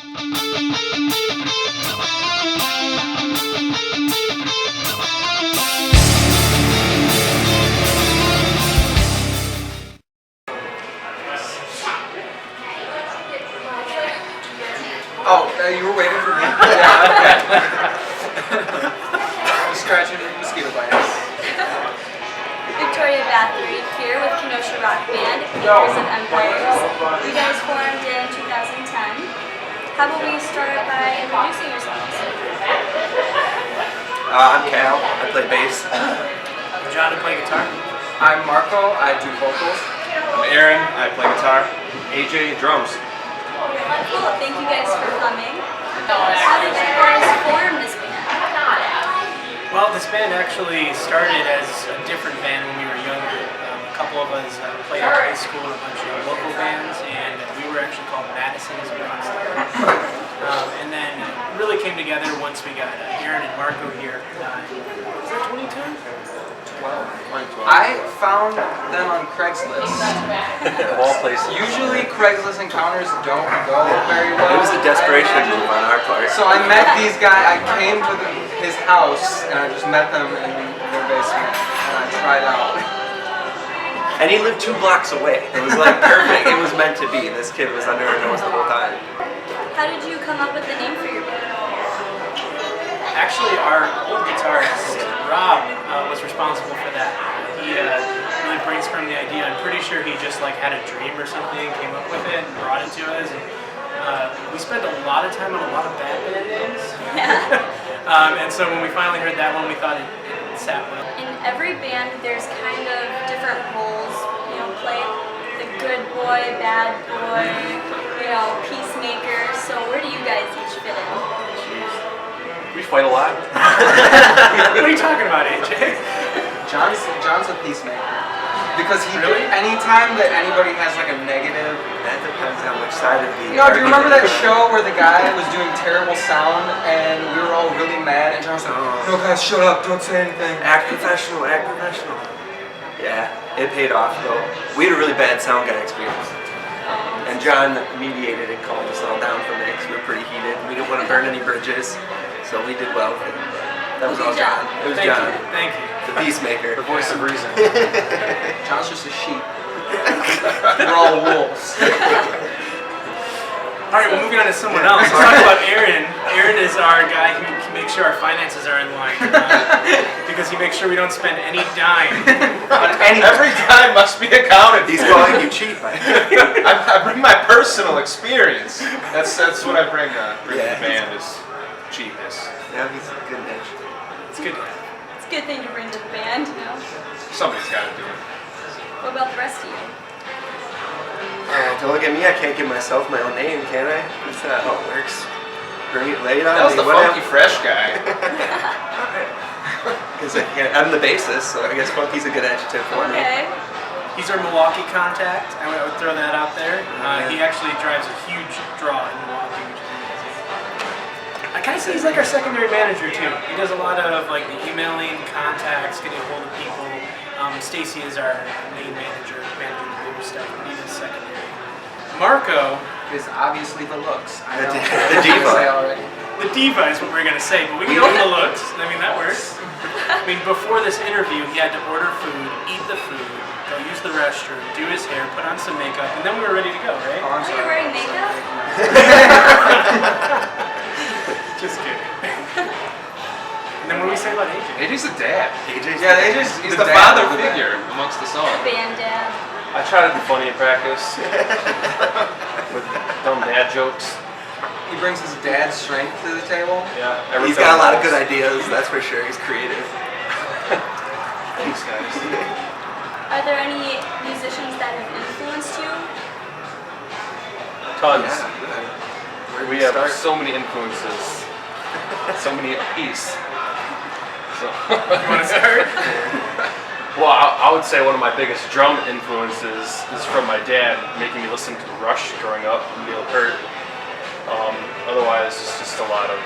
Oh, you were waiting for me? Yeah, okay. Just scratching mosquito bites. Victoria Bathory here with Kenosha Rock Band, Makers of Empires. You guys formed in 2010. How about we start by introducing yourselves? I'm Cal, I play bass. I'm John, I play guitar. I'm Marco, I do vocals. I'm Aaron, I play guitar. AJ, drums. Cool, thank you guys for coming. How did you guys form this band? Well, this band actually started as a different band when we were younger. A couple of us played in high school in a bunch of local bands, and we were actually called Madison's Rock Stars. And then really came together once we got Aaron and Marco here. Was that 2010? I found them on Craigslist. Of all places. Usually Craigslist encounters don't go very well. It was a desperation move on our part. So I met these guys, I came to his house and I just met them in their basement and I tried out. And he lived 2 blocks away. It was like perfect. It was meant to be. This kid was under our nose the whole time. How did you come up with the name for your band? Actually, our old guitarist, Rob, was responsible for that. He really brainstormed the idea. I'm pretty sure he just like had a dream or something, came up with it, and brought it to us. And, we spent a lot of time on a lot of bad band names. Yeah. And so when we finally heard that one, we thought it sat well. In every band, there's kind of different roles. You know, play the good boy, bad boy, peacemaker. So where do you guys each fit in? We fight a lot. What are you talking about, AJ? John's a peacemaker. Because anytime that anybody has like a negative. That depends on which side of the. Do you remember that show where the guy was doing terrible sound and we were all really mad and John was like, no guys, shut up, don't say anything. Act professional, act professional. Yeah, it paid off though. We had a really bad sound guy experience. And John mediated and calmed us all down from it because we were pretty heated. We didn't want to burn any bridges, so we did well with it. That was all John. It was John. Thank you. The peacemaker. The voice of reason. John's just a sheep. We're all wolves. All right, well, moving on to someone else. Let's talk about Aaron. Aaron is our guy who can make sure our finances are in line because he makes sure we don't spend any dime. Every time must be accounted. He's calling you cheap. I bring my personal experience. That's what I bring. Bring Yeah, the band is cheapness. Yeah, he's a good bitch. It's good. It's a good thing to bring to the band, Somebody's got to do it. What about the rest of you? Don't look at me, I can't give myself my own name, can I? That's not how it works. Lay it on That was me. the funky fresh guy. Because I'm the bassist, so I guess funky's a good adjective for me. Okay. He's our Milwaukee contact. I would throw that out there. He actually drives a huge draw in Milwaukee, which is amazing. I kind of see he's like our secondary manager too. He does a lot of like the emailing, contacts, getting a hold of people. Stacy is our main manager, managing the bigger stuff, but he does secondary. Marco Is obviously the looks. I know. The diva. Say already. The diva is what we're going to say, but we can go with the looks. I mean, that works. I mean, before this interview, he had to order food, eat the food, go use the restroom, do his hair, put on some makeup, and then we were ready to go, right? Oh, I'm Are you sorry. wearing makeup? Just kidding. And then what do we say about AJ? AJ's a dad. He's the dad father of the band. figure amongst us all. Band dad. I try to be funny in practice with dumb dad jokes. He brings his dad's strength to the table. Yeah, He's got a lot of good ideas, that's for sure. He's creative. Thanks, guys. Are there any musicians that have influenced you? Tons. Yeah. We have so many influences, so many apiece. So. You want to start? Well, I would say one of my biggest drum influences is from my dad, making me listen to Rush growing up, Neil Peart. Otherwise, it's just a lot of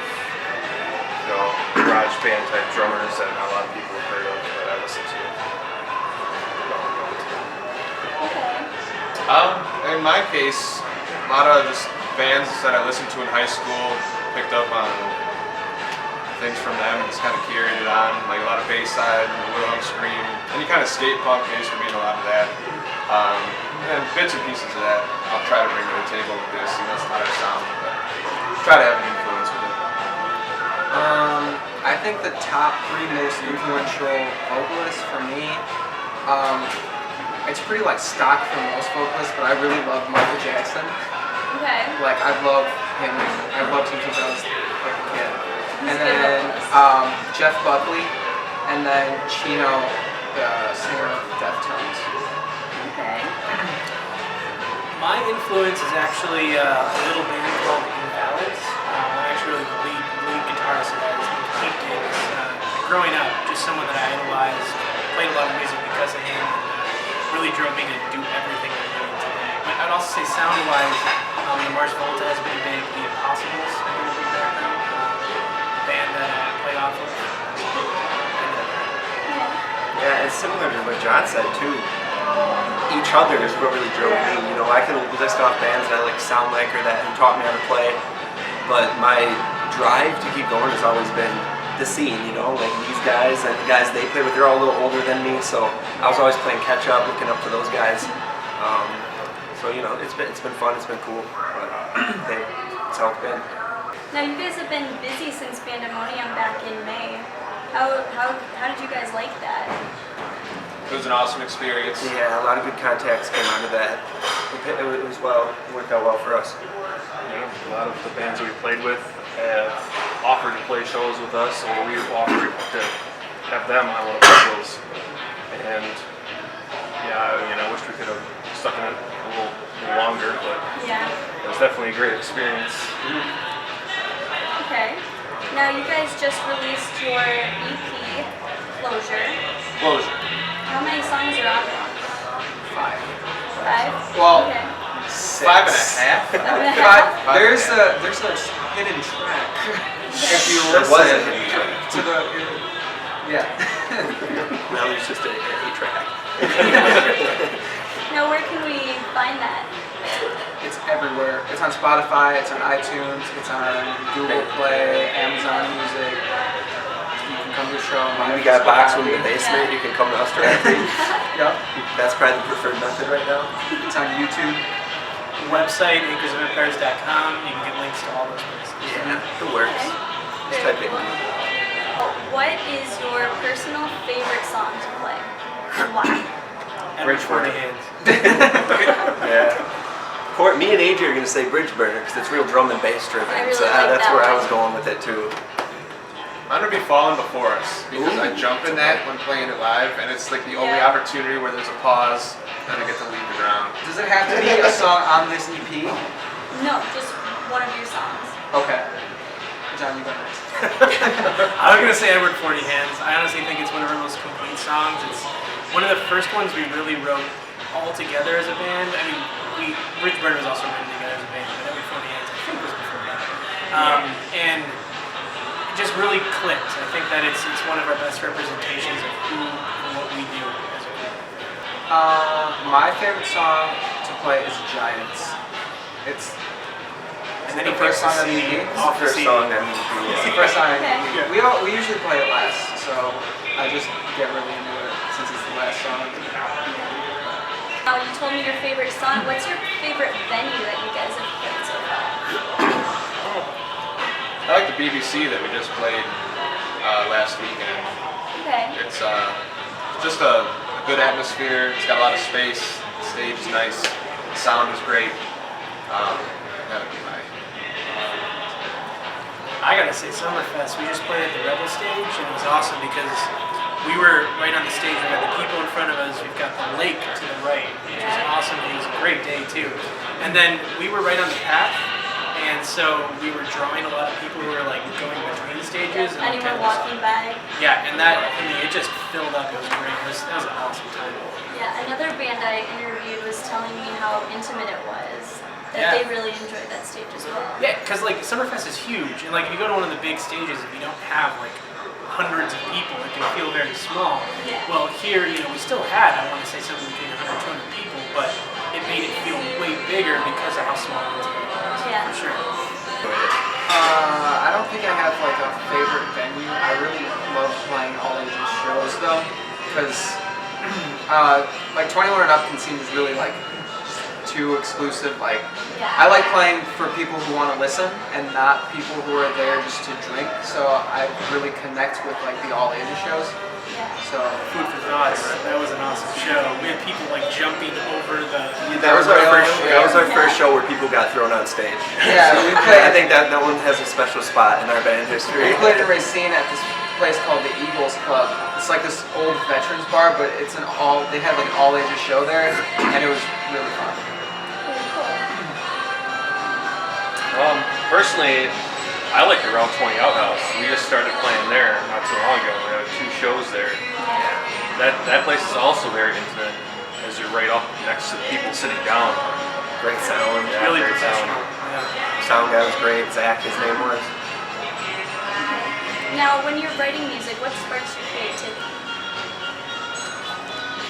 garage band type drummers that not a lot of people have heard of that I listen to. Okay. In my case, a lot of just bands that I listened to in high school, picked up on things from them and just kind of carried it on, like a lot of Bayside, the Wilhelm Scream, any kind of skate punk, I used to be in a lot of that. And bits and pieces of that I'll try to bring to the table with this, it's not our sound, but try to have an influence with it. I think the top 3 most influential vocalists for me, it's pretty like stock for most vocalists, but I really love Michael Jackson. Okay. Like I love him. I loved him since I was like a kid. He's And a good then vocalist. Jeff Buckley, and then Chino, the singer of Deftones. Okay. My influence is actually a little band called Invalids. I'm actually the lead guitarist of that. His name's Pete Davis. Growing up, just someone that I idolized, played a lot of music because of him, and really drove me to do everything I'm doing today. But I'd also say sound-wise, the Mars Volta has been big, the Impossibles have been a big background, band that I play off of. Yeah, it's similar to what John said too. Each other is what really drove me. You know, I can list off bands that I like sound like or that have taught me how to play, but my drive to keep going has always been the scene. You know, like these guys and the guys they play with, they're all a little older than me, so I was always playing catch up, looking up to those guys. So you know, it's been fun, it's been cool, but it's how it's been. Now you guys have been busy since Pandemonium back in May. How did you guys like that? It was an awesome experience. Yeah, a lot of good contacts came out of that. It worked out well for us. A lot of the bands that we played with have offered to play shows with us, or we've offered to have them on one of our shows. And yeah, I wish we could have stuck in it a little longer, but Yeah. it was definitely a great experience. Okay. Now you guys just released your EP, Closure. How many songs are on it? 5. 5? Well, Okay. 6. 5.5. 5. There's a hidden track. If you There listen was a hidden track. to the yeah. Now there's just a track. Now where can we find that? It's everywhere. It's on Spotify, it's on iTunes, it's on Google Play, Amazon Music. You can come to a show. We got a box room in the basement, you can come to us directly. Yep. That's probably the preferred method right now. It's on YouTube. Website, anchorsofempires.com. You can get links to all those places. Yeah, it works. Just type it in. What is your personal favorite song to play? And why? Bridge 40 hands. Yeah. Me and AJ are going to say Bridge Burner because it's real drum and bass driven. I really So like that's that where I one. was going with it too. I'm gonna be Falling Before Us because I jump in that when playing it live, and it's like the only Yeah. opportunity where there's a pause and I get to leave the ground. Does it have to be a song on this EP? No, just one of your songs. Okay. John, you go next. I was gonna say Edward 40 Hands. I honestly think it's one of our most complete songs. It's one of the first ones we really wrote all together as a band. I mean, Bridge Burner was also written together as a band, but Edward 40 Hands I think was before that. And it just really clicked. I think that it's one of our best representations of who and what we do as a group. My favorite song to play is Giants. It's And then the he first picks song the on the CD EP. off the First CD. song that It's the first song on the Okay. EP. We usually play it last, so I just get really into it since it's the last song. Now you told me your favorite song. What's your favorite venue that you guys have played so far? I like the BBC that we just played last weekend. Okay. It's just a good atmosphere. It's got a lot of space. The stage is nice. The sound is great. That'd be my. I gotta say, Summerfest, we just played at the Rebel stage, and it was awesome because we were right on the stage. We got the people in front of us. We've got the lake to the right, which was an awesome view. It was a great day too. And then we were right on the path, and so we were drawing a lot of people who were like going between stages. And Anyone walking by? Yeah, and that, I mean, it just filled up. It was great. That was an awesome time. Yeah, another band I interviewed was telling me how intimate it was. That Yeah. they really enjoyed that stage as well. Yeah, because like Summerfest is huge, and like if you go to one of the big stages, if you don't have like hundreds of people, it can feel very small. Yeah. Well, here, we still had, I want to say something between 100 and 200 people, but it made it feel way bigger because of how small it was. Yeah. Yeah. for sure. I don't think I have like a favorite venue. I really love playing all ages shows though, because like 21 and up can seem really like too exclusive. Like Yeah. I like playing for people who want to listen and not people who are there just to drink. So I really connect with like the all ages shows. Yeah. So Food for thoughts. That was an awesome show. We had people like jumping over the. That was our Yeah. first show where people got thrown on stage. yeah, we I played. think that one has a special spot in our band history. We played in Racine at this place called the Eagles Club. It's like this old veterans bar, but it's they had like an all ages show there, and it was really fun. Very cool. Personally, I like the Round 20 Outhouse. We just started playing there not too long ago. We have 2 shows there. That place is also very intimate, as you're right up next to the people sitting down. Great sound. Yeah, Really great sound. professional. Yeah. Sound guy was great. Zach, his name was. Now, when you're writing music, what sparks your creativity?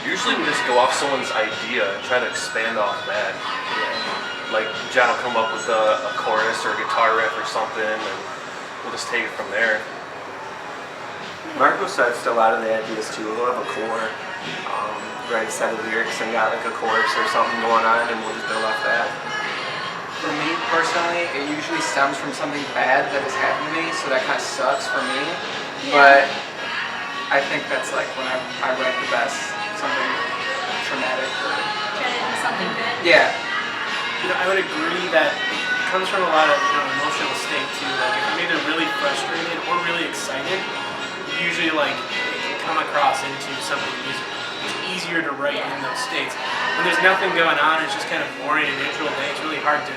Usually we just go off someone's idea and try to expand off that. Like John will come up with a chorus or a guitar riff or something, and we'll just take it from there. Marco starts a lot of the ideas too. He'll have a core, write a set of lyrics and got like a chorus or something going on, and we'll just build off that. For me personally, it usually stems from something bad that has happened to me, so that kind of sucks for me. But I think that's like when I write the best, something traumatic. Turn it into something good? Yeah. You know, I would agree that it comes from a lot of emotional state too. Like if I'm either really frustrated or really excited, usually like it can come across into something musical. It's easier to write in those states. When there's nothing going on, it's just kind of boring and neutral day. It's really hard to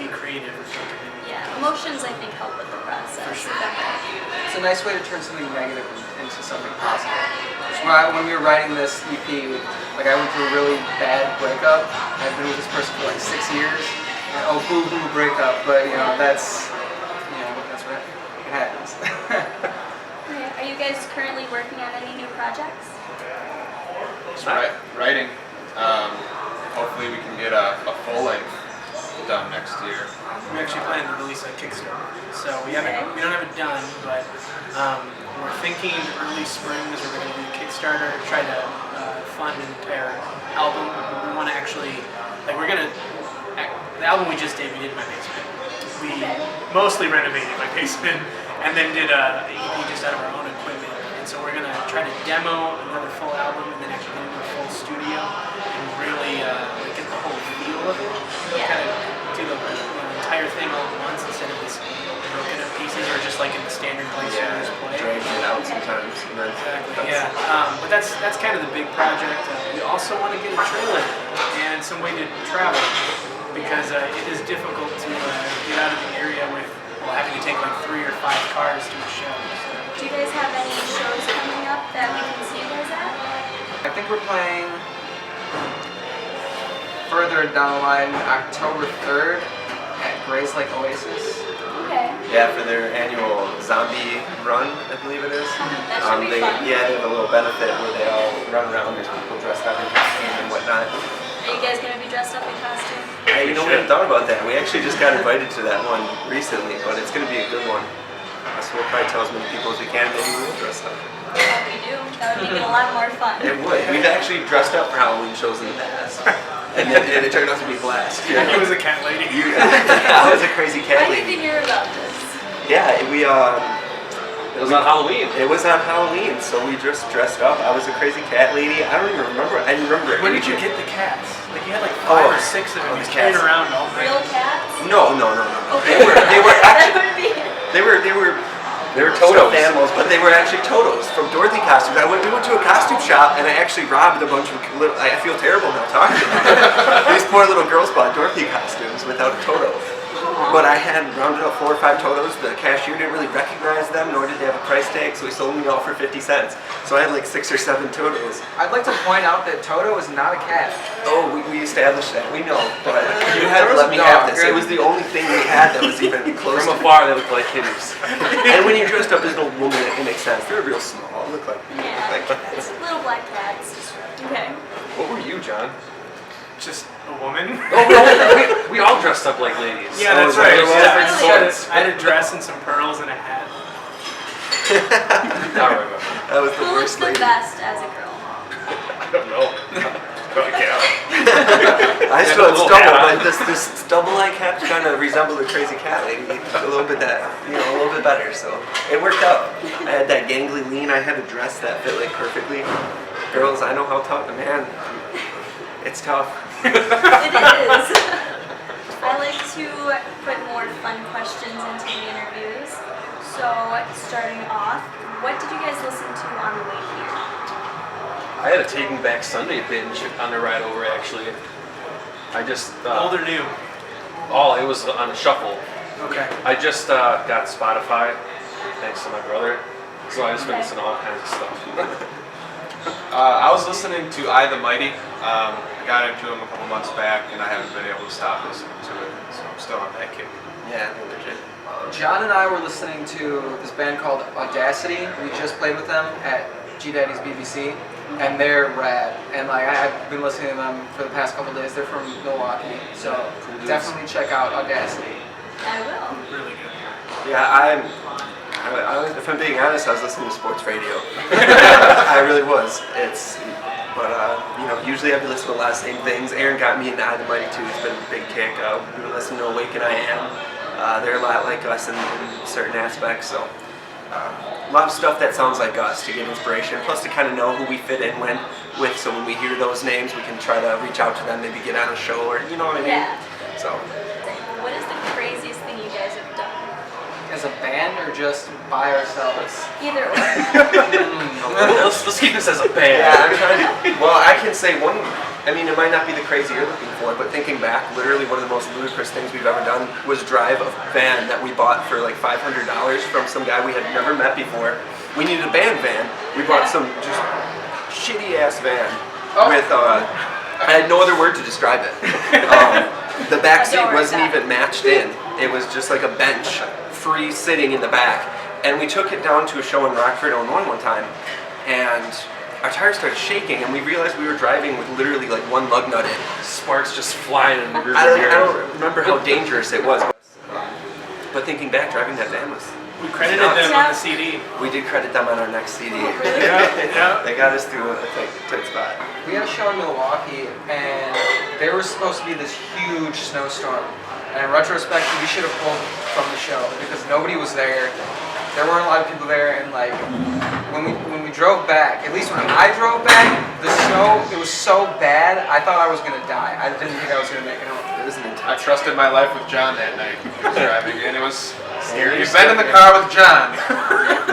be creative or something. Yeah. Emotions, I think, help with the process. For sure. Is that right? It's a nice way to turn something negative into something positive. So when we were writing this EP, like I went through a really bad breakup. I've been with this person for like 6 years. And, oh, boo hoo breakup, but that's what it happens. Okay. Are you guys currently working on any new projects? Writing. Hopefully we can get a full length done next year. We actually plan to release a Kickstarter, so we don't have it done, but we're thinking early spring is we're going to do a Kickstarter, try to fund an entire album. We want to actually, like the album we just debuted in my basement. We mostly renovated my basement and then did a EP just out of our own equipment. And so we're going to try to demo another full album and then actually get into a full studio and really get the whole feel of it. Kind of do the entire thing all at once instead of this broken up pieces or just like in the standard place you just play. Dragging it out sometimes. Exactly. Yeah. But that's kind of the big project. We also want to get a trailer and some way to travel because it is difficult to get out of the area with having to take like 3 or 5 cars to a show. So. Do you guys have any shows coming up that we can see you guys at? I think we're playing further down the line, October 3rd at Grace Lake Oasis. Okay. Yeah, for their annual zombie run, I believe it is. That should be fun. They have a little benefit where they all run around. There's people dressed up in costume and whatnot. Are you guys going to be dressed up in costume? Hey, we haven't thought about that. We actually just got invited to that one recently, but it's going to be a good one. So we'll probably tell as many people as we can. Maybe we'll dress up. Yeah, we do. That would make it a lot more fun. It would. We've actually dressed up for Halloween shows in the past, and it turned out to be a blast. Yeah, he was a cat lady. I was a crazy cat I need to lady. hear about this. Yeah, It was on Halloween. It was on Halloween, so we just dressed up. I was a crazy cat lady. I don't even remember. I remember. Where did you get the cats? Like you had like 5 or 6 of them the just carrying cats. around all night. Real cats? No. Okay. They were That actually would be... they were Totos. stuffed animals, but they were actually Totos from Dorothy costumes. We went to a costume shop and I actually robbed a bunch of little. I feel terrible now talking about it. These poor little girls bought Dorothy costumes without a Toto. But I had rounded up 4 or 5 Totos. The cashier didn't really recognize them, nor did they have a price tag, so he sold me all for 50 cents. So I had like 6 or 7 Totos. I'd like to point out that Toto is not a cat. Oh, we established that. We know, but you had to let me have this. It was the only thing we had that was even close From to afar, they look like kitties. And when you're dressed up as an old woman, it makes sense. They're real small. Look like Yeah. cats. Little black cats. Okay. What were you, John? just a woman. Oh, we all dressed up like ladies. Yeah, Oh, that's is that right. what it was? Yeah, I had a dress and some pearls and a hat. I remember. That was the Who looks worst the lady. best as a girl? I don't know. Probably Cal. I Yeah, still a had little stubble, hat on. but this stubble-like hat kind of resembled a crazy cat lady. A little bit a little bit better. So it worked out. I had that gangly lean. I had a dress that fit like perfectly. Girls, I know how tough. Man, it's tough. It is. I like to put more fun questions into the interviews. So, starting off, what did you guys listen to on the way here? I had a Taking Back Sunday binge on the ride over, actually. I just... Old or new? It was on shuffle. Okay. I just got Spotify, thanks to my brother. So I just been listening to all kinds of stuff. I was listening to I the Mighty. I got into him a couple months back, and I haven't been able to stop listening to it, so I'm still on that kick. Yeah, they're legit. John and I were listening to this band called Audacity. We just played with them at G Daddy's BBC, and they're rad. And like I've been listening to them for the past couple days. They're from Milwaukee, so definitely check out Audacity. I will. Really good. Yeah, if I'm being honest, I was listening to sports radio. I really was. Usually I've been listening to a lot of same things. Aaron got me into I the Mighty too. It's been a big kick. We've been listening to Awaken I Am. They're a lot like us in certain aspects. So a lot of stuff that sounds like us to get inspiration. Plus to kind of know who we fit in with. So when we hear those names, we can try to reach out to them, maybe get on a show, or you know what I mean. Yeah. So. What is the craziest thing you guys have done? As a band or just by ourselves? Either or. Let's keep this as a band. Yeah, I'm trying to. Well, I can say one. I mean, it might not be the crazy you're looking for, but thinking back, literally one of the most ludicrous things we've ever done was drive a van that we bought for like $500 from some guy we had never met before. We needed a band van. We bought some just shitty ass van with. I had no other word to describe it. The back seat wasn't even matched in. It was just like a bench, free sitting in the back. And we took it down to a show in Rockford, Illinois one time, and our tires started shaking, and we realized we were driving with literally like one lug nut in. Sparks just flying in the rear I mirror. don't remember how dangerous it was, but thinking back, driving that van was. We credited them on the CD. We did credit them on our next CD. Yeah. They got us through a tight spot. We had a show in Milwaukee, and there was supposed to be this huge snowstorm. And in retrospect, we should have pulled from the show because nobody was there. There weren't a lot of people there, and like when we drove back, at least when I drove back, the snow, it was so bad, I thought I was gonna die. I didn't think I was gonna make it home. It was an I intense. trusted my life with John that night when I was driving, and it was scary. You're You've been in the car with John.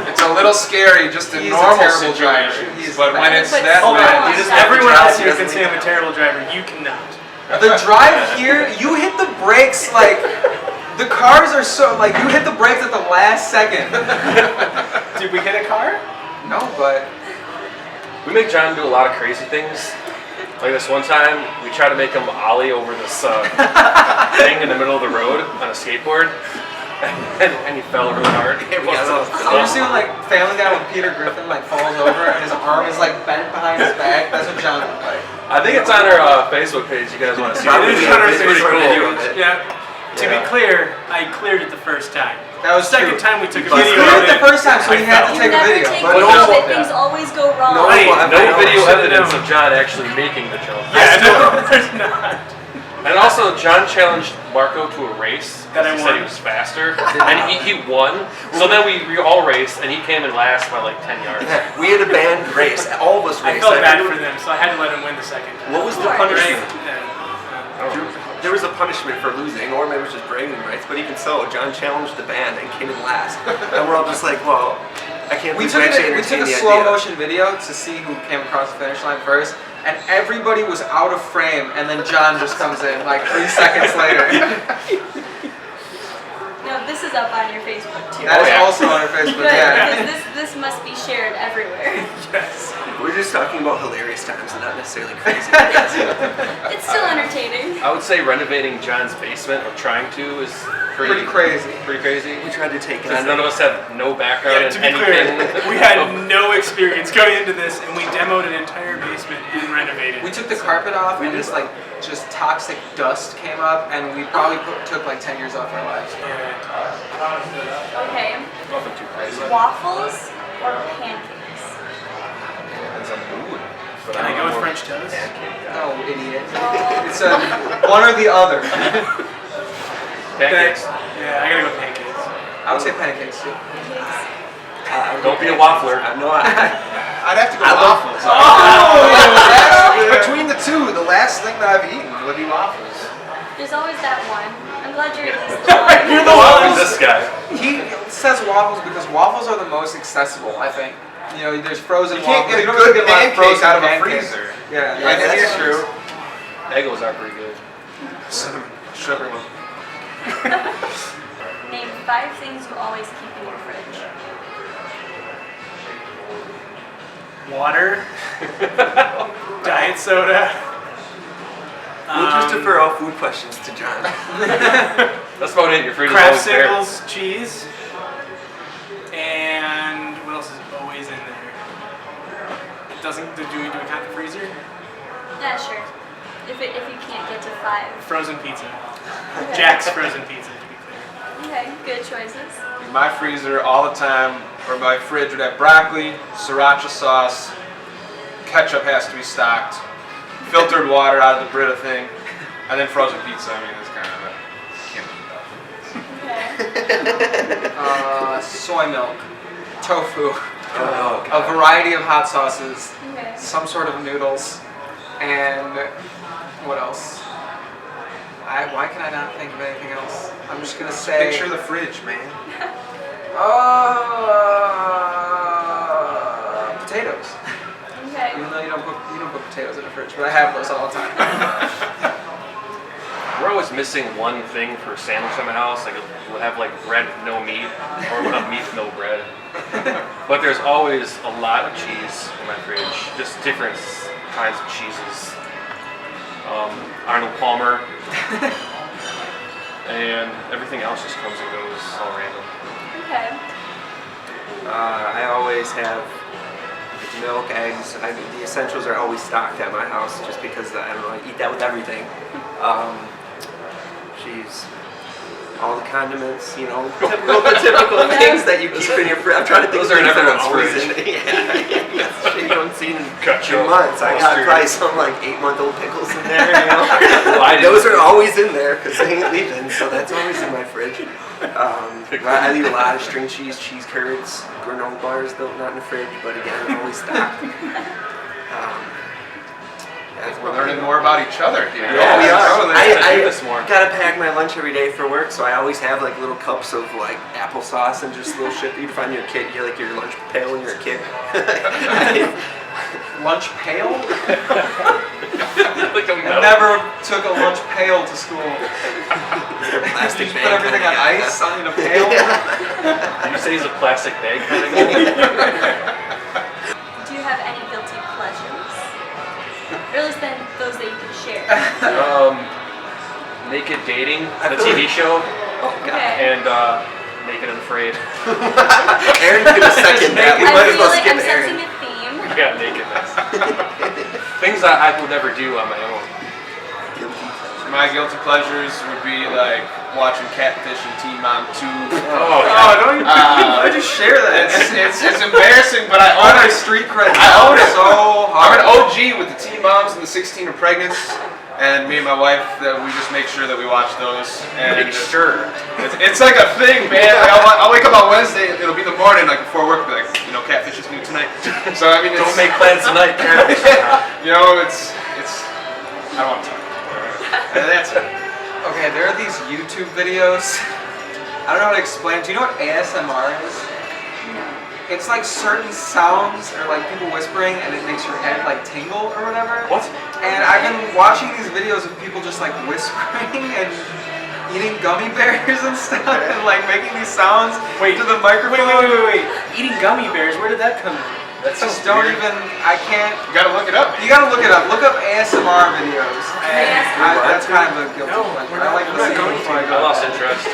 It's a little scary just in He's a normal terrible driver. situations, He's but when bad. it's But that hold on, bad, you just- Everyone else here Doesn't can say I'm a count. terrible driver. You cannot. The drive here, you hit the brakes like the cars are so like you hit the brakes at the last second. Did we hit a car? No, but We make John do a lot of crazy things. Like this one time, we tried to make him ollie over this thing in the middle of the road on a skateboard, and he fell really hard. Yeah, we got those. I'm just doing like Family Guy when Peter Griffin like falls over and his arm is like bent behind his back. That's what John looked like. I think it's on our Facebook page. You guys want to see Probably it? is. It's pretty It's cool. video of it. Yeah. To be Yeah. clear, I cleared it the first time. That was The second true. time we took a He video cleared of it the it. first time, so I he had to fell. You take a never video. take But video of no- it. Things always go wrong. No, Right, I've no never video seen evidence them. of John actually making the jump. Yeah, no, there's not. And also, John challenged Marco to a race. That I He said won. he was faster, and he won. So then we all raced, and he came in last by like 10 yards. We had a band race. All of us I raced. felt bad Everyone- for them, so I had to let him win the second time. What was the Right. punishment? Yeah. There was a punishment for losing, or maybe it was just bragging rights. But even so, John challenged the band and came in last. And we're all just like, well, I can't We believe took we actually we took entertained a the slow idea. motion video to see who came across the finish line first, and everybody was out of frame, and then John just comes in like 3 seconds later. No, this is up on your Facebook too. That is yeah. also on our Facebook. Good, Yeah. because this must be shared everywhere. Yes. We're just talking about hilarious times and not necessarily crazy. It's still entertaining. I would say renovating John's basement, or trying to, is pretty crazy. Pretty crazy. We tried to take it. Because none of us have no background Yeah, in to be clear, anything. we had no experience going into this, and we demoed an entire basement and renovated. We took the carpet off, and just toxic dust came up, and we probably took like 10 years off our lives. Okay. Nothing too crazy. Waffles or pancakes? Depends on the mood. But Can I go with more French toast? pancake guy. No, idiot. It's one or the other. Pancakes. Yeah, I gotta go pancakes. I would say pancakes too. Pancakes. Don't be a waffler. No, I'd have to go waffles. Between the two, the last thing that I've eaten would be waffles. There's always that one. I'm glad you're at least one. You're the Who's one. this guy? He says waffles because waffles are the most accessible, I think. You know, there's frozen You can't waffles. get a don't good really get a lot of pancake out of a pancakes. freezer. Yeah, Yeah, that's that's true. Eggos are pretty good. Cinnamon, sugar one. Name 5 things you always keep in your fridge. Water, diet soda. we'll just defer all food questions to John. That's about it. Your fridge is Kraft always bare. Singles cheese. And what else is always in there? It doesn't. Do we count the freezer? Yeah, sure. If you can't get to 5. Frozen pizza. Okay. Jack's frozen pizza, to be clear. Okay, good choices. In my freezer all the time, or my fridge would have broccoli, sriracha sauce, ketchup has to be stocked, filtered water out of the Brita thing, and then frozen pizza. I mean, it's kind of can't beat that. Okay. Soy milk, tofu, Oh, a variety of hot sauces, Okay. some sort of noodles, and what else? Why can I not think of anything else? I'm just gonna say. Picture the fridge, man. Potatoes. Okay. Even though you don't put potatoes in the fridge, but I have those all the time. We're always missing one thing for a sandwich in my house. Like we'll have like bread with no meat, or we'll have meat with no bread. But there's always a lot of cheese in my fridge. Just different kinds of cheeses. Arnold Palmer, and everything else just comes and goes all random. Okay. I always have milk, eggs. The essentials are always stocked at my house just because I don't know, I eat that with everything. Cheese, all the condiments, you know, typical things that you keep in your fridge. I'm trying to think Those of are in things that are everyone's always fridge. in it. Yeah, you haven't seen in Ketchup, months. I got mustard. probably some like 8-month-old pickles in there. You know, Well, I didn't- those are always in there because they ain't leaving, so that's always in my fridge. I eat a lot of string cheese, cheese curds, granola bars, though not in the fridge, but again, always stocked. We're learning more about each other here. Yeah, we are. totally. I Do this more. gotta pack my lunch every day for work, so I always have like little cups of like applesauce and just little shit that you find in your kid. You like your lunch pail when you're a kid. Lunch pail? Like a I metal. never took a lunch pail to school. Plastic Just bag put everything on kinda, ice in a pail. Did you say he's a plastic bag kind of guy? Do you have any guilty pleasures? Or at least then those that you can share. Naked Dating, I the feel TV show, Oh god. Okay. and Naked and Afraid. Aaron's gonna second that. We I might as feel well like skip I'm sensing Aaron. a theme. Yeah, nakedness. Things that I would never do on my own. My guilty pleasures would be like watching Catfish and Teen Mom 2. Oh, don't you? I just share that. It's embarrassing, but I own it. Street cred. I own it. So I'm hard. an OG with the Teen Moms and the 16 are pregnant, and me and my wife, we just make sure that we watch those. And Make sure. it's like a thing, man. Like, I'll wake up on Wednesday, it'll be the morning, like before work, be like, you know, Catfish is new tonight. So I mean, it's, Don't make plans tonight, Catfish. you know, it's. I don't want to talk. And that's it. Okay, there are these YouTube videos. I don't know how to explain. Do you know what ASMR is? It's like certain sounds or like people whispering and it makes your head like tingle or whatever. What? And I've been watching these videos of people just like whispering and eating gummy bears and stuff and like making these sounds Wait, to the microphone. Wait. Eating gummy bears, where did that come from? That's Just just don't weird. even. I can't. You gotta look it up. You gotta look it up. Look up ASMR videos. ASMR. That's kind of a guilty No, pleasure. we're I not- like we're not listening going before I to. go I to lost bed. interest.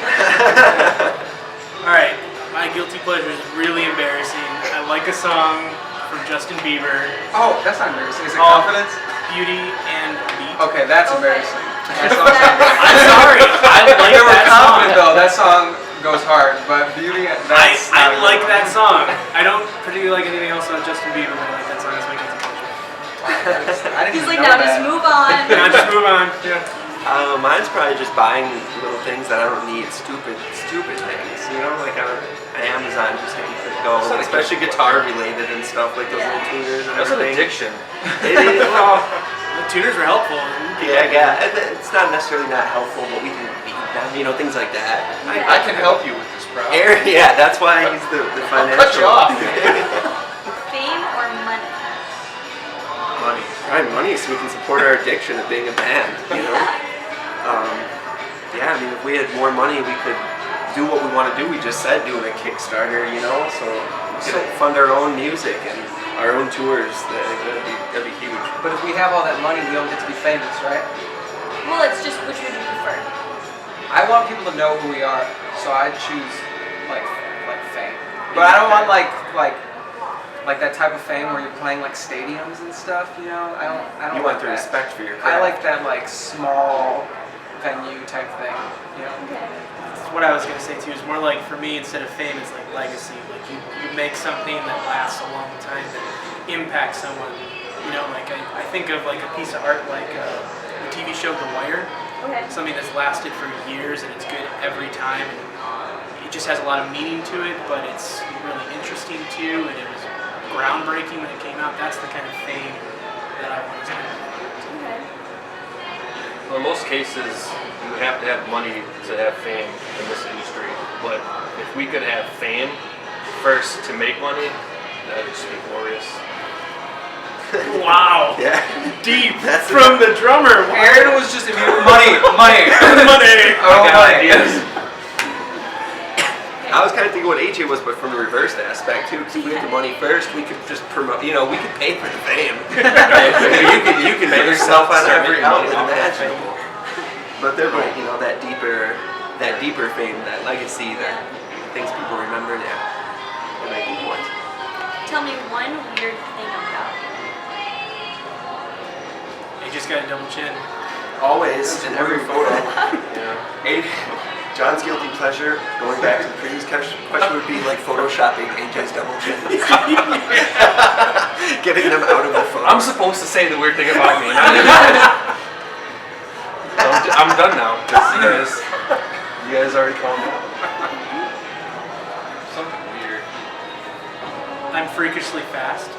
All right, my guilty pleasure is really embarrassing. I like a song from Justin Bieber, Oh, that's not embarrassing. Is it Oh. confidence? Beauty and Beat. Okay, that's Okay. embarrassing. That's That song's I'm sorry, I like If they were that confident song. though, that song goes hard. But Beauty, that's I not a good like one. that song. I don't particularly like anything else on Justin Bieber, but I like that song. It's my guilty pleasure. I didn't He's even like, know now that. just move on. Now just move on. Yeah. Mine's probably just buying little things that I don't need, stupid things, you know, like on Amazon, just hitting click go, That's not a especially guilty guitar related and stuff, like those Yeah. little tuners and That's an everything. addiction. It is, well, The tuners were helpful. yeah, and it's not necessarily not helpful, but we can beat them, you know, things like that. I can help you with this, bro. Aaron, yeah, that's why he's the financial. cut you off. Fame or money? Money. Right, money so we can support our addiction of being a band, you know? Yeah, I mean, if we had more money, we could do what we want to do. We just said doing a Kickstarter, you know? So we could fund our own music and our own tours. That'd be huge. But if we have all that money, we don't get to be famous, right? Well, it's just which would you prefer? I want people to know who we are, so I choose like fame. But I don't want like that type of fame where you're playing like stadiums and stuff. You know, I don't. You like want the that. respect for your I craft. like that like small venue type thing. You know. Okay. That's what I was gonna say too. Is more like for me, instead of fame, it's like legacy. Like you make something that lasts a long time that impacts someone. You know, like I think of like a piece of art like the TV show The Wire. Okay. Something that's lasted for years and it's good every time. And it just has a lot of meaning to it, but it's really interesting too. And it was groundbreaking when it came out. That's the kind of fame that I want to have. Okay. Well, in most cases, you have to have money to have fame in this industry. But if we could have fame first to make money, that'd just be glorious. Wow. Yeah. Deep That's from the drummer. Aaron was just money. Money. Oh, I got money. ideas. I was kind of thinking what AJ was, but from the reverse aspect too. Because if we had the money first, we could just promote. You know, we could pay for the fame. you can put yourself on Start every making money outlet off that imaginable. But they're like, you know, that deeper fame, that legacy, that things people remember. Yeah, they're making points. Tell me one weird thing about you. He just got a double chin. Always in every photo. Yeah. John's guilty pleasure, going back to the previous question, would be like photoshopping AJ's double chin. Getting them out of the photo. I'm supposed to say the weird thing about me. I'm done now. 'Cause you guys already called me out. Something weird. I'm freakishly fast.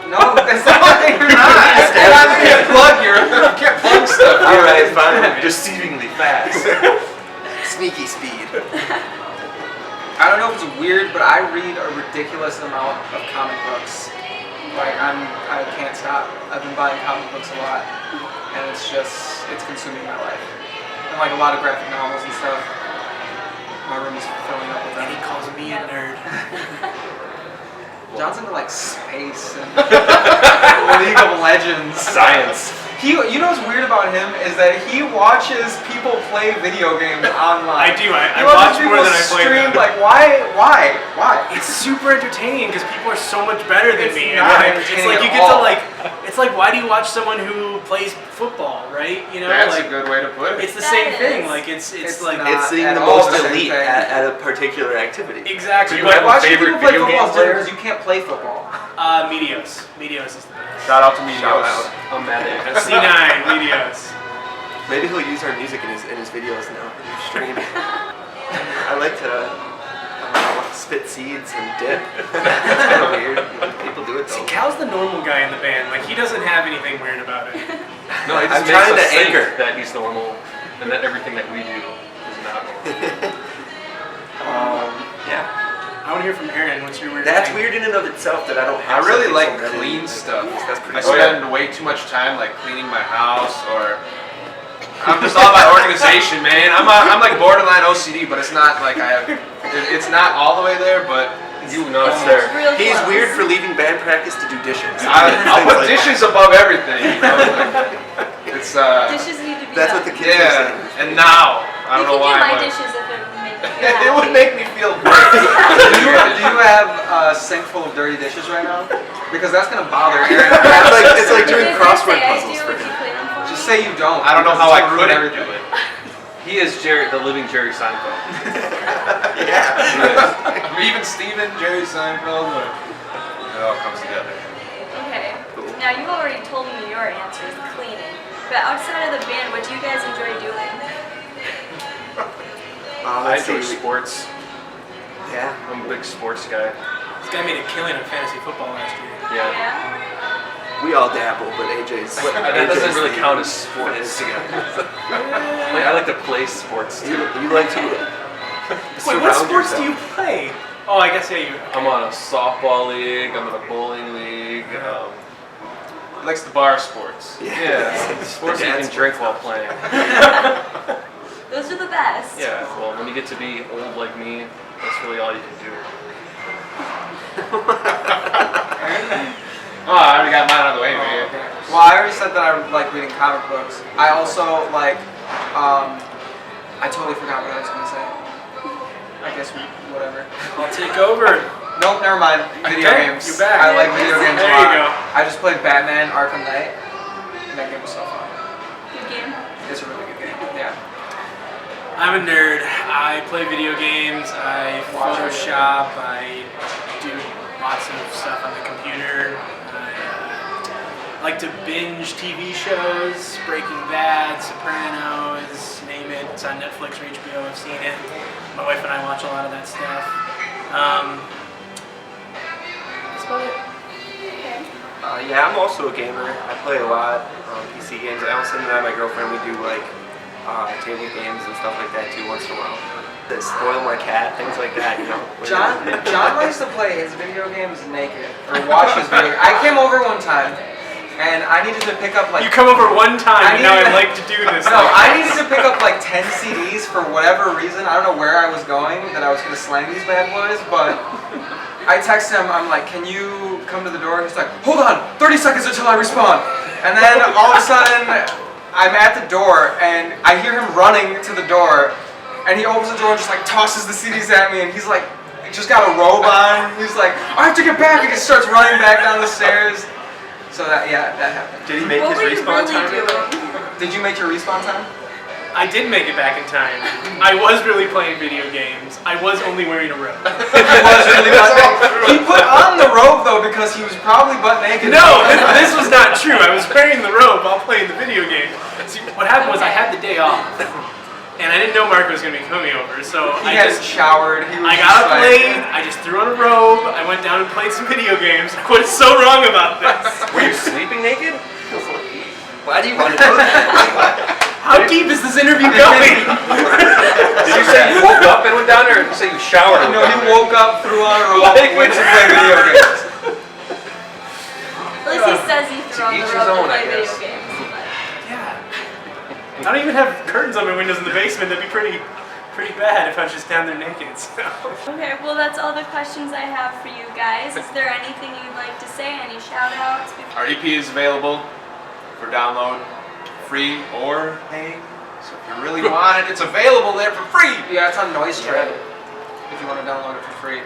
No, that's not what you're not. You can't plug you can't plug stuff. All right, fine. Deceivingly fast. Sneaky speed. I don't know if it's weird, but I read a ridiculous amount of comic books. Like I can't stop. I've been buying comic books a lot, and it's consuming my life. And like a lot of graphic novels and stuff. My room is filling up with And he them. calls me a nerd. John's into like space and League of Legends. Science. You know what's weird about him is that he watches people play video games online. I do. I He watch watches more people than I play stream. them. Like why? It's super entertaining because people are so much better than It's me. not Like, entertaining it's like you at get to all. like. It's like why do you watch someone who plays football, right? You know, That's like a good way to put it. it's the That same is. thing. Like it's It's like not. It's seeing at the all most the same elite thing. at a particular activity. exactly. Do you But have a Watching favorite people play video football is game different player? because you can't play football. Medios. Medios is the best. Shout out to me. Shout out. I'm mad at you. C9 Medios. Maybe he'll use our music in his videos now. In his stream. I like to spit seeds and dip. That's kind of weird. People do it See, though. Cal's the normal guy in the band. Like he doesn't have anything weird about it. No, it I'm just trying makes us to think anchor. that he's normal and that everything that we do is not normal. Yeah. I want to hear from Aaron. What's your weird? That's thing? weird in and of itself that I don't I have. really something like so readily. clean stuff. That's pretty I cool. spend way too much time like cleaning my house, or I'm just all about organization, man. I'm like borderline OCD, but it's not like it's not all the way there. But You know it's there. Real He's close. weird for leaving band practice to do dishes. I'll put dishes above everything. You know? It's Dishes need to be That's done. what the kids are saying. yeah. And now I don't You know can why. do my but dishes if it would make you happy. it would make me feel great. Do you have a sink full of dirty dishes right now? Because that's gonna bother Aaron. It's like doing If crossword I puzzles do, for would you him. clean them for me? Just say you don't. I don't know because how I it's gonna ruin couldn't do everything. it. He is the living Jerry Seinfeld. Yeah. Even Steven, Jerry Seinfeld, it all comes together. Okay. Now you already told me your answer is cleaning. But outside of the band, what do you guys enjoy doing? I enjoy sports. Yeah. I'm a big sports guy. This guy made a killing in fantasy football last year. Yeah. Yeah? We all dabble, but AJ's. That doesn't really count as sports. Like, I like to play sports You, too. you like to Wait, what surround sports do you yourself. play? Oh, I guess yeah, you. I'm on a softball league. I'm in a bowling league. He likes the bar sports. Yeah. Sports you Dad can drink while playing. Those are the best. Yeah, well, when you get to be old like me, that's really all you can do. Oh, I already got mine out of the way, man. Well, I already said that I like reading comic books. I also like, I totally forgot what I was gonna say. I guess whatever. I'll take over. Nope, never mind. Video Okay, games. you're back. I like video games a There lot. you go. I just played Batman Arkham Knight. And that game was so fun. Good game. It's a really good game. Yeah. I'm a nerd. I play video games. I Photoshop. I do lots of stuff on the computer. I like to binge TV shows. Breaking Bad, Sopranos, name it. It's on Netflix or HBO. I've seen it. My wife and I watch a lot of that stuff. That's about it. Okay. Yeah, I'm also a gamer. I play a lot PC games. Allison and I, my girlfriend, we do like table games and stuff like that too once in a while. That spoil my cat, things like that, you know. John likes to play his video games naked or watch his video. I came over one time and I needed to pick up like. You come over one time I and now needed I to- like to do this. No, I needed to pick up like 10 CDs for whatever reason. I don't know where I was going that I was gonna slang these bad boys, but I text him. I'm like, "Can you come to the door?" He's like, "Hold on, 30 seconds until I respond." And then all of a sudden, I'm at the door and I hear him running to the door. And he opens the door and just like tosses the CDs at me, and he's like, just got a robe on. He's like, I have to get back, and he starts running back down the stairs. So that happened. Did he make What his were you respawn really time? doing? Did you make your respawn time? I did make it back in time. I was really playing video games. I was only wearing a robe. He was really butt naked. He put on the robe though because he was probably butt naked. No, this was not true. I was wearing the robe while playing the video game. See, what happened was I had the day off. And I didn't know Marco was going to be coming over, so He I hadn't just showered. He was I just got a like- plane, I just threw on a robe, I went down and played some video games. What's so wrong about this? Were you sleeping naked? Why do you want to know that? How deep is this interview going? Did you say you woke up and went down there, or did you say you showered? No, he woke up, threw on a robe, and went to play video games. At least he says he threw on the each his robe to own, I play video guess. games. Yeah. I don't even have curtains on my windows in the basement. That'd be pretty bad if I was just down there naked. So. Okay, well that's all the questions I have for you guys. Is there anything you'd like to say? Any shout outs? Our EP is available for download, free or paying. So if you really want it, it's available there for free. Yeah, it's on Noise Trend if you want to download it for free.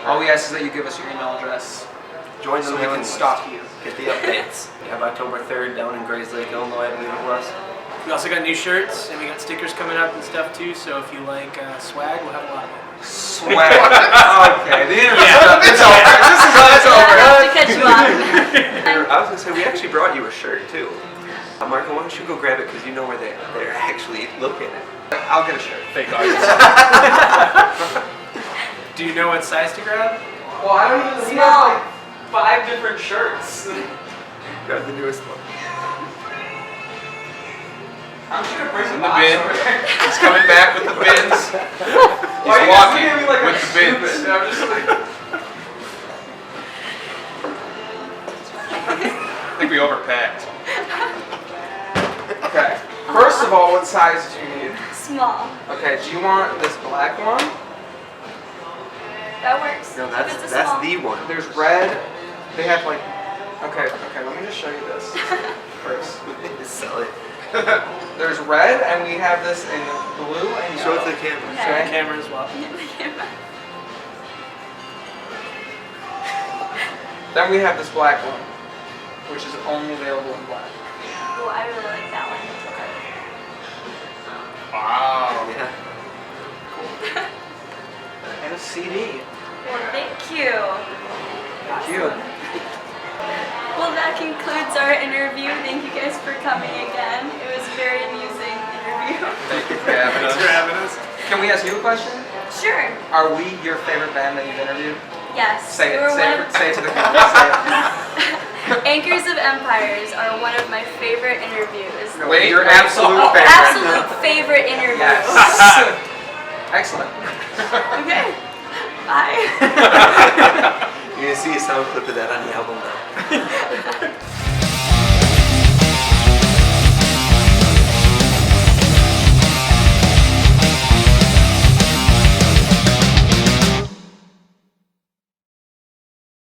All we ask is that you give us your email address Join the so we mailing can list. stalk you. Get the updates. We have October 3rd down in Grays Lake, Illinois, I believe it was. We also got new shirts and we got stickers coming up and stuff too. So if you like swag, we'll have a lot of it. Swag. Okay, the interview's done. It's over. This is how it's I over. have to catch you up. I was going to say, we actually brought you a shirt too. Marco, why don't you go grab it because you know where they're actually located. I'll get a shirt. Fake artists. Do you know what size to grab? Well, I don't even. He Small. has like 5 different shirts. Grab the newest one. I'm just gonna bring In the the box bin. over there. He's coming back with the bins. Why He's are you guys walking looking at me like with I'm the bins. stupid? I'm just like. I think we overpacked. Okay. First of all, what size do you need? Small. Okay. Do you want this black one? That works. No, If it's a that's small. the one. There's red. They have like. Okay. Let me just show you this first. Sell it. There's red, and we have this in blue and Show yellow. it to the camera. Okay. Show the camera as well. Then we have this black one, which is only available in black. Oh, I really like that one. Wow. Yeah. And a CD. Well, thank you. Thank you. Well, that concludes our interview. Thank you guys for coming again. It was a very amusing interview. Thank you for having us. Thanks for having us. Can we ask you a question? Sure. Are we your favorite band that you've interviewed? Yes. Say we it. were one of- Say it to the camera. Say it. Anchors of Empires are one of my favorite interviews. No, your absolute favorite. Absolute favorite interview. Yes. Excellent. Okay. Bye. You're gonna see a sound clip of that on the album now.